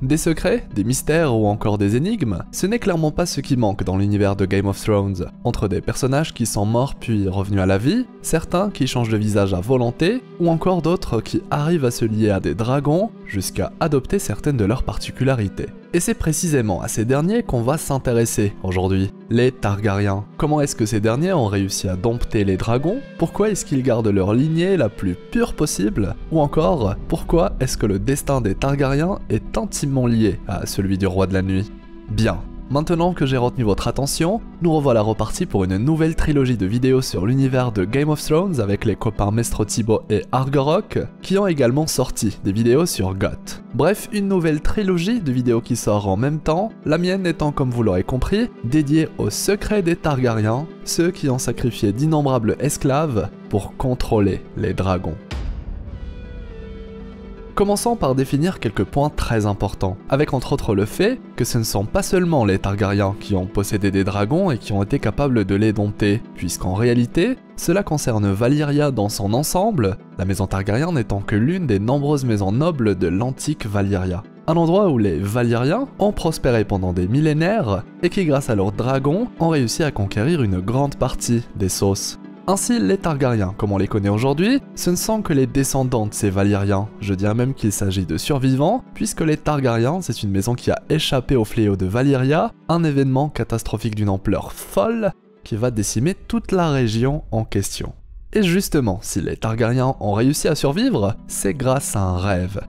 Des secrets, des mystères ou encore des énigmes, ce n'est clairement pas ce qui manque dans l'univers de Game of Thrones. Entre des personnages qui sont morts puis revenus à la vie, certains qui changent de visage à volonté, ou encore d'autres qui arrivent à se lier à des dragons jusqu'à adopter certaines de leurs particularités. Et c'est précisément à ces derniers qu'on va s'intéresser aujourd'hui, les Targaryens. Comment est-ce que ces derniers ont réussi à dompter les dragons? Pourquoi est-ce qu'ils gardent leur lignée la plus pure possible? Ou encore, pourquoi est-ce que le destin des Targaryens est intimement lié à celui du roi de la nuit? Bien. Maintenant que j'ai retenu votre attention, nous revoilà repartis pour une nouvelle trilogie de vidéos sur l'univers de Game of Thrones avec les copains Mestro Thibaut et Argorok, qui ont également sorti des vidéos sur GOT. Bref, une nouvelle trilogie de vidéos qui sort en même temps, la mienne étant, comme vous l'aurez compris, dédiée aux secrets des Targaryens, ceux qui ont sacrifié d'innombrables esclaves pour contrôler les dragons. Commençons par définir quelques points très importants, avec entre autres le fait que ce ne sont pas seulement les Targaryens qui ont possédé des dragons et qui ont été capables de les dompter, puisqu'en réalité, cela concerne Valyria dans son ensemble, la maison Targaryen n'étant que l'une des nombreuses maisons nobles de l'antique Valyria. Un endroit où les Valyriens ont prospéré pendant des millénaires et qui grâce à leurs dragons ont réussi à conquérir une grande partie des Sauces. Ainsi, les Targaryens, comme on les connaît aujourd'hui, ce ne sont que les descendants de ces Valyriens. Je dirais même qu'il s'agit de survivants, puisque les Targaryens, c'est une maison qui a échappé au fléau de Valyria, un événement catastrophique d'une ampleur folle qui va décimer toute la région en question. Et justement, si les Targaryens ont réussi à survivre, c'est grâce à un rêve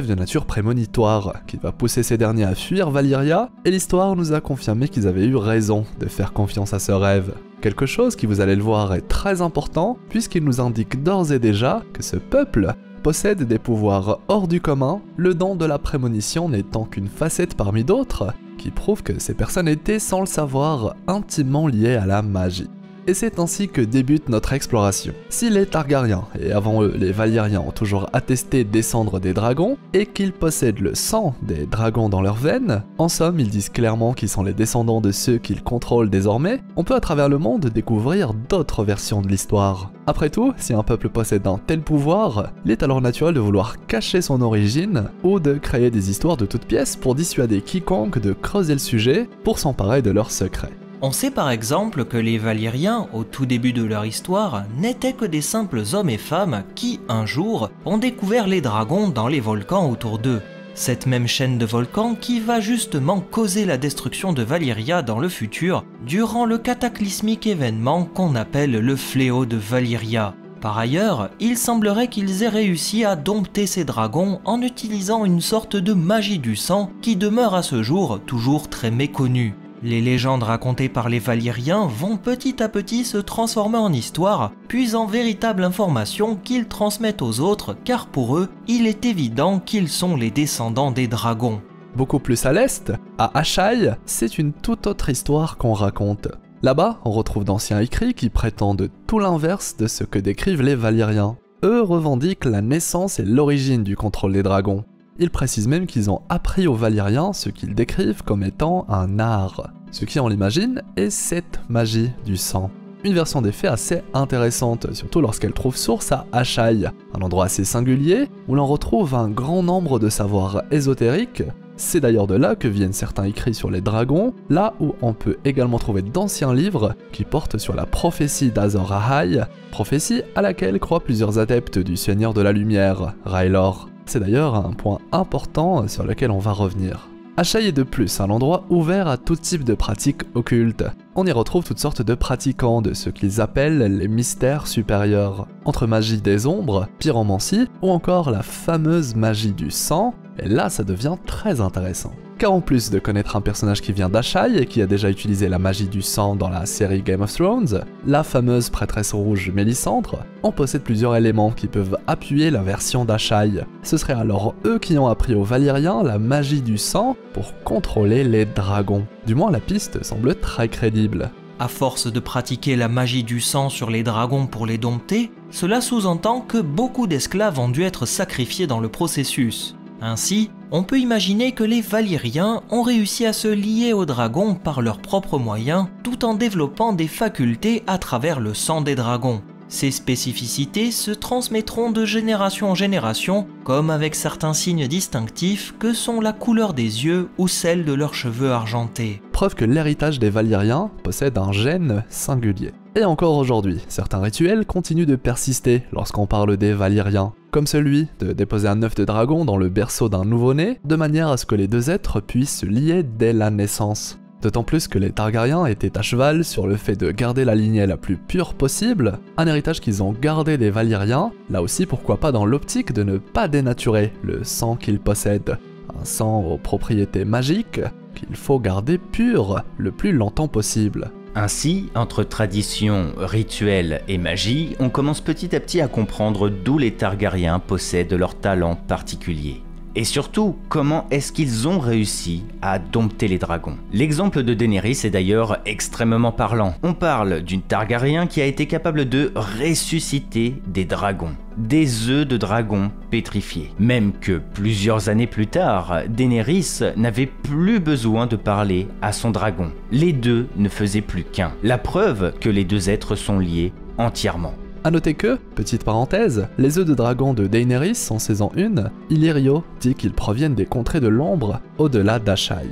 de nature prémonitoire qui va pousser ces derniers à fuir Valyria, et l'histoire nous a confirmé qu'ils avaient eu raison de faire confiance à ce rêve. Quelque chose qui, vous allez le voir, est très important puisqu'il nous indique d'ores et déjà que ce peuple possède des pouvoirs hors du commun, le don de la prémonition n'étant qu'une facette parmi d'autres qui prouve que ces personnes étaient, sans le savoir, intimement liées à la magie. Et c'est ainsi que débute notre exploration. Si les Targaryens, et avant eux les Valyriens, ont toujours attesté descendre des dragons, et qu'ils possèdent le sang des dragons dans leurs veines, en somme ils disent clairement qu'ils sont les descendants de ceux qu'ils contrôlent désormais, on peut à travers le monde découvrir d'autres versions de l'histoire. Après tout, si un peuple possède un tel pouvoir, il est alors naturel de vouloir cacher son origine, ou de créer des histoires de toutes pièces pour dissuader quiconque de creuser le sujet pour s'emparer de leurs secrets. On sait par exemple que les Valyriens, au tout début de leur histoire, n'étaient que des simples hommes et femmes qui, un jour, ont découvert les dragons dans les volcans autour d'eux. Cette même chaîne de volcans qui va justement causer la destruction de Valyria dans le futur, durant le cataclysmique événement qu'on appelle le fléau de Valyria. Par ailleurs, il semblerait qu'ils aient réussi à dompter ces dragons en utilisant une sorte de magie du sang qui demeure à ce jour toujours très méconnue. Les légendes racontées par les Valyriens vont petit à petit se transformer en histoire, puis en véritable information qu'ils transmettent aux autres, car pour eux, il est évident qu'ils sont les descendants des dragons. Beaucoup plus à l'est, à Asshai, c'est une toute autre histoire qu'on raconte. Là-bas, on retrouve d'anciens écrits qui prétendent tout l'inverse de ce que décrivent les Valyriens. Eux revendiquent la naissance et l'origine du contrôle des dragons. Ils précisent même qu'ils ont appris aux Valyriens ce qu'ils décrivent comme étant un art. Ce qui, on l'imagine, est cette magie du sang. Une version des faits assez intéressante, surtout lorsqu'elle trouve source à Asshai, un endroit assez singulier où l'on retrouve un grand nombre de savoirs ésotériques. C'est d'ailleurs de là que viennent certains écrits sur les dragons, là où on peut également trouver d'anciens livres qui portent sur la prophétie d'Azor Ahai, prophétie à laquelle croient plusieurs adeptes du Seigneur de la Lumière, R'hllor. C'est d'ailleurs un point important sur lequel on va revenir. Asshai est de plus un endroit ouvert à tout type de pratiques occultes. On y retrouve toutes sortes de pratiquants de ce qu'ils appellent les mystères supérieurs, entre magie des ombres, pyromancie ou encore la fameuse magie du sang, et là ça devient très intéressant. Car en plus de connaître un personnage qui vient d'Asshai et qui a déjà utilisé la magie du sang dans la série Game of Thrones, la fameuse prêtresse rouge Mélisandre, on possède plusieurs éléments qui peuvent appuyer la version d'Asshai. Ce serait alors eux qui ont appris aux Valyriens la magie du sang pour contrôler les dragons. Du moins la piste semble très crédible. À force de pratiquer la magie du sang sur les dragons pour les dompter, cela sous-entend que beaucoup d'esclaves ont dû être sacrifiés dans le processus. Ainsi, on peut imaginer que les Valyriens ont réussi à se lier aux dragons par leurs propres moyens, tout en développant des facultés à travers le sang des dragons. Ces spécificités se transmettront de génération en génération, comme avec certains signes distinctifs que sont la couleur des yeux ou celle de leurs cheveux argentés. Preuve que l'héritage des Valyriens possède un gène singulier. Et encore aujourd'hui, certains rituels continuent de persister lorsqu'on parle des Valyriens, comme celui de déposer un œuf de dragon dans le berceau d'un nouveau-né, de manière à ce que les deux êtres puissent se lier dès la naissance. D'autant plus que les Targaryens étaient à cheval sur le fait de garder la lignée la plus pure possible, un héritage qu'ils ont gardé des Valyriens, là aussi pourquoi pas dans l'optique de ne pas dénaturer le sang qu'ils possèdent. Un sang aux propriétés magiques qu'il faut garder pur le plus longtemps possible. Ainsi, entre tradition, rituel et magie, on commence petit à petit à comprendre d'où les Targaryens possèdent leurs talents particuliers. Et surtout, comment est-ce qu'ils ont réussi à dompter les dragons? L'exemple de Daenerys est d'ailleurs extrêmement parlant. On parle d'une Targaryen qui a été capable de ressusciter des dragons, des œufs de dragon pétrifiés. Même que plusieurs années plus tard, Daenerys n'avait plus besoin de parler à son dragon. Les deux ne faisaient plus qu'un. La preuve que les deux êtres sont liés entièrement. A noter que, petite parenthèse, les œufs de dragon de Daenerys en saison 1, Illyrio dit qu'ils proviennent des contrées de l'ombre au-delà d'Asshai.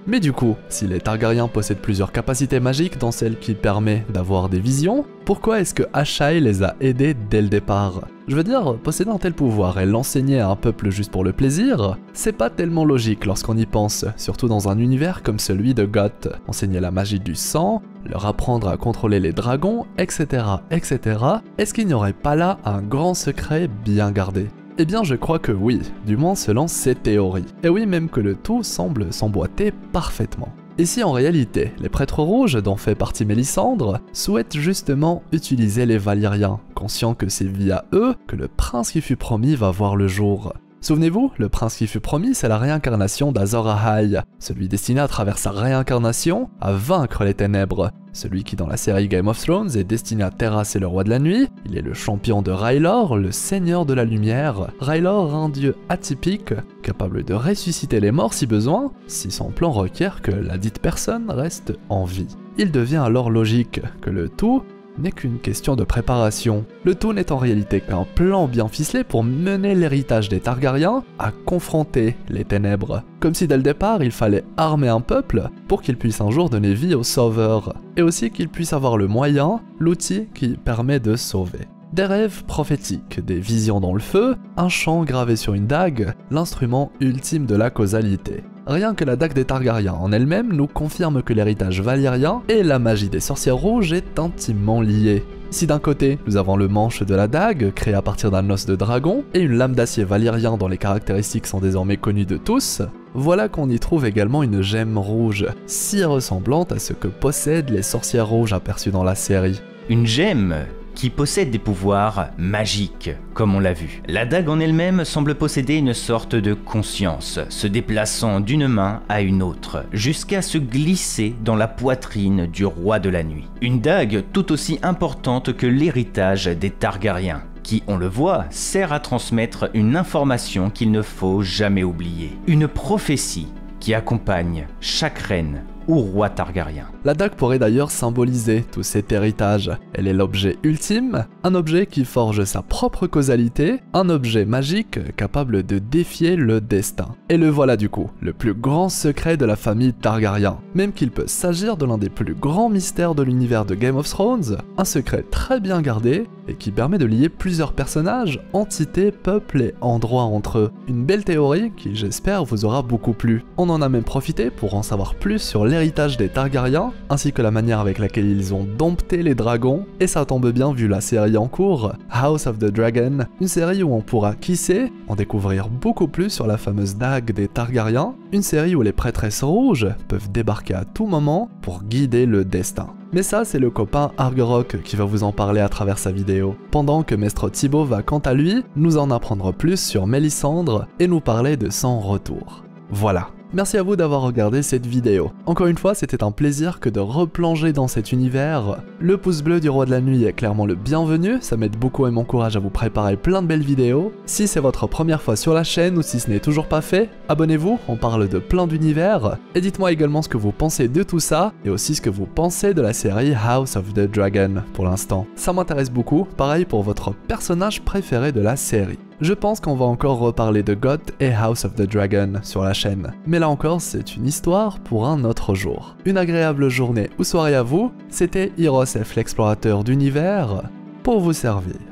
Mais du coup, si les Targaryens possèdent plusieurs capacités magiques dont celle qui permet d'avoir des visions, pourquoi est-ce que Asshai les a aidés dès le départ? Je veux dire, posséder un tel pouvoir et l'enseigner à un peuple juste pour le plaisir, c'est pas tellement logique lorsqu'on y pense, surtout dans un univers comme celui de Goth. Enseigner la magie du sang, leur apprendre à contrôler les dragons, etc. etc. Est-ce qu'il n'y aurait pas là un grand secret bien gardé? Eh bien je crois que oui, du moins selon ces théories. Et oui, même que le tout semble s'emboîter parfaitement. Et si en réalité, les prêtres rouges dont fait partie Mélisandre souhaitent justement utiliser les Valyriens, conscients que c'est via eux que le prince qui fut promis va voir le jour. Souvenez-vous, le prince qui fut promis, c'est la réincarnation d'Azor Ahai, celui destiné à travers sa réincarnation à vaincre les ténèbres. Celui qui dans la série Game of Thrones est destiné à terrasser le roi de la nuit, il est le champion de R'hllor, le seigneur de la lumière. R'hllor, un dieu atypique, capable de ressusciter les morts si besoin, si son plan requiert que la dite personne reste en vie. Il devient alors logique que le tout n'est qu'une question de préparation. Le tout n'est en réalité qu'un plan bien ficelé pour mener l'héritage des Targaryens à confronter les ténèbres. Comme si dès le départ il fallait armer un peuple pour qu'il puisse un jour donner vie au sauveur, et aussi qu'il puisse avoir le moyen, l'outil qui permet de sauver. Des rêves prophétiques, des visions dans le feu, un chant gravé sur une dague, l'instrument ultime de la causalité. Rien que la dague des Targaryens en elle-même nous confirme que l'héritage valyrien et la magie des sorcières rouges est intimement lié. Si d'un côté, nous avons le manche de la dague, créé à partir d'un os de dragon, et une lame d'acier valyrien dont les caractéristiques sont désormais connues de tous, voilà qu'on y trouve également une gemme rouge, si ressemblante à ce que possèdent les sorcières rouges aperçues dans la série. Une gemme qui possède des pouvoirs magiques, comme on l'a vu. La dague en elle-même semble posséder une sorte de conscience, se déplaçant d'une main à une autre, jusqu'à se glisser dans la poitrine du roi de la nuit. Une dague tout aussi importante que l'héritage des Targaryens, qui, on le voit, sert à transmettre une information qu'il ne faut jamais oublier. Une prophétie qui accompagne chaque reine ou roi Targaryen. La dague pourrait d'ailleurs symboliser tout cet héritage. Elle est l'objet ultime, un objet qui forge sa propre causalité, un objet magique capable de défier le destin. Et le voilà du coup, le plus grand secret de la famille Targaryen. Même qu'il peut s'agir de l'un des plus grands mystères de l'univers de Game of Thrones, un secret très bien gardé et qui permet de lier plusieurs personnages, entités, peuples et endroits entre eux. Une belle théorie qui, j'espère, vous aura beaucoup plu. On en a même profité pour en savoir plus sur l'héritage des Targaryens, ainsi que la manière avec laquelle ils ont dompté les dragons, et ça tombe bien vu la série en cours, House of the Dragon, une série où on pourra, qui sait, en découvrir beaucoup plus sur la fameuse dague des Targaryens, une série où les prêtresses rouges peuvent débarquer à tout moment pour guider le destin. Mais ça, c'est le copain Argerok qui va vous en parler à travers sa vidéo, pendant que Maître Thibaut va quant à lui nous en apprendre plus sur Mélisandre et nous parler de son retour. Voilà. Merci à vous d'avoir regardé cette vidéo. Encore une fois, c'était un plaisir que de replonger dans cet univers. Le pouce bleu du Roi de la Nuit est clairement le bienvenu, ça m'aide beaucoup et m'encourage à vous préparer plein de belles vidéos. Si c'est votre première fois sur la chaîne ou si ce n'est toujours pas fait, abonnez-vous, on parle de plein d'univers. Et dites-moi également ce que vous pensez de tout ça, et aussi ce que vous pensez de la série House of the Dragon pour l'instant. Ça m'intéresse beaucoup, pareil pour votre personnage préféré de la série. Je pense qu'on va encore reparler de Goth et House of the Dragon sur la chaîne. Mais là encore, c'est une histoire pour un autre jour. Une agréable journée ou soirée à vous, c'était Hirosef l'explorateur d'univers, pour vous servir.